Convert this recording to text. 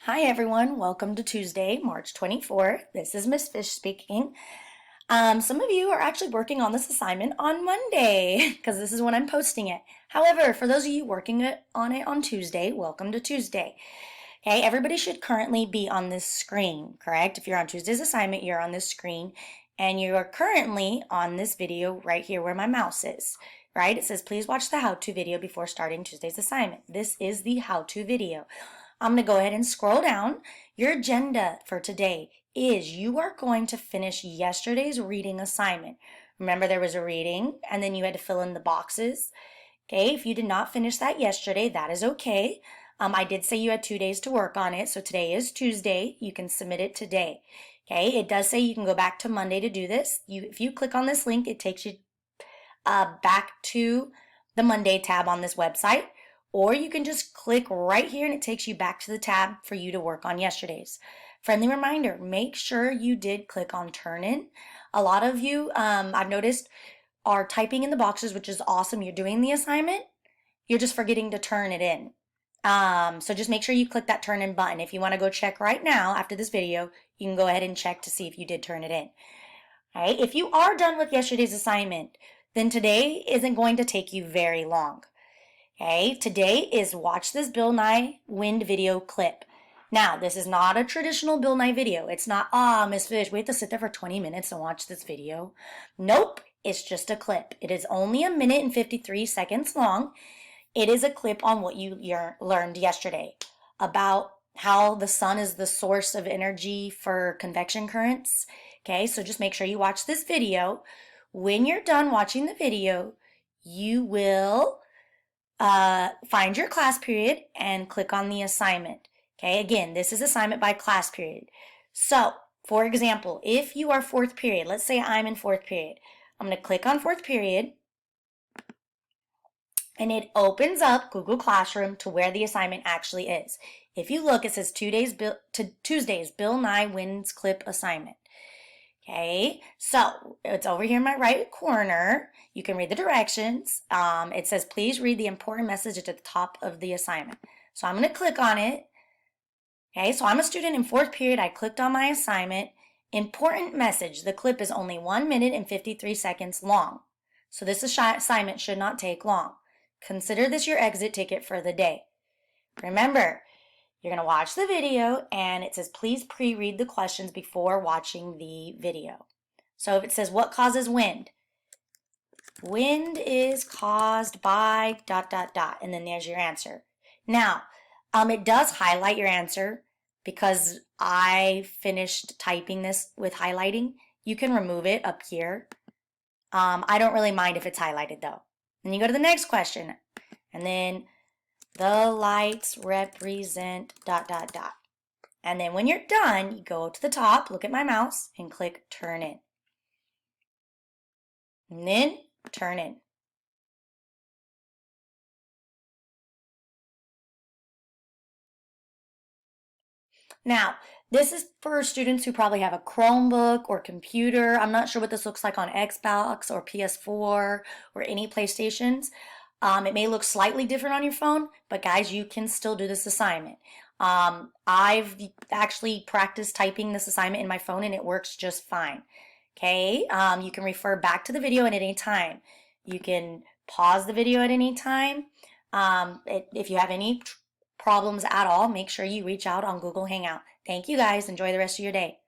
Hi everyone, welcome to Tuesday, March 24th. This is Miss Fish speaking. Some of you are actually working on this assignment on Monday because this is when I'm posting it. However, for those of you working on it on Tuesday, welcome to Tuesday. Okay, everybody should currently be on this screen, correct? If you're on Tuesday's assignment, you're on this screen and you are currently on this video right here where my mouse is, right? It says, please watch the how-to video before starting Tuesday's assignment. This is the how-to video. I'm going to go ahead and scroll down. Your agenda for today is you are going to finish yesterday's reading assignment. Remember, there was a reading and then you had to fill in the boxes. Okay, if you did not finish that yesterday, that is okay. I did say you had 2 days to work on it, so today is Tuesday. You can submit it today. Okay, it does say you can go back to Monday to do this. If you click on this link, it takes you back to the Monday tab on this website. Or you can just click right here and it takes you back to the tab for you to work on yesterday's. Friendly reminder, make sure you did click on turn in. A lot of you, I've noticed, are typing in the boxes, which is awesome. You're doing the assignment. You're just forgetting to turn it in. So just make sure you click that turn in button. If you want to go check right now after this video, you can go ahead and check to see if you did turn it in. All right, if you are done with yesterday's assignment, then today isn't going to take you very long. Okay, today is watch this Bill Nye wind video clip. Now, this is not a traditional Bill Nye video. It's not, Miss Fish, we have to sit there for 20 minutes and watch this video. Nope, it's just a clip. It is only 1 minute and 53 seconds long. It is a clip on what you learned yesterday about how the sun is the source of energy for convection currents. Okay, so just make sure you watch this video. When you're done watching the video, you will find your class period and click on the assignment. Okay, again, this is assignment by class period. So, for example, if you are fourth period, let's say I'm in fourth period, I'm going to click on fourth period and it opens up Google Classroom to where the assignment actually is. If you look, it says Tuesday's Bill Nye Wins Clip Assignment. Okay, so it's over here in my right corner. You can read the directions. It says, please read the important message at the top of the assignment. So I'm going to click on it. Okay, so I'm a student in fourth period. I clicked on my assignment. Important message. The clip is only 1 minute and 53 seconds long. So this assignment should not take long. Consider this your exit ticket for the day. Remember, you're going to watch the video and it says, please pre-read the questions before watching the video. So if it says, what causes wind? Wind is caused by ... and then there's your answer. Now, it does highlight your answer because I finished typing this with highlighting. You can remove it up here. I don't really mind if it's highlighted though. Then you go to the next question and then the lights represent ... And then when you're done, you go to the top, look at my mouse, and click turn in. And then turn in. Now, this is for students who probably have a Chromebook or computer. I'm not sure what this looks like on Xbox or PS4 or any PlayStations. It may look slightly different on your phone, but guys, you can still do this assignment. I've actually practiced typing this assignment in my phone and it works just fine. Okay, you can refer back to the video at any time. You can pause the video at any time. If you have any problems at all, make sure you reach out on Google Hangout. Thank you guys. Enjoy the rest of your day.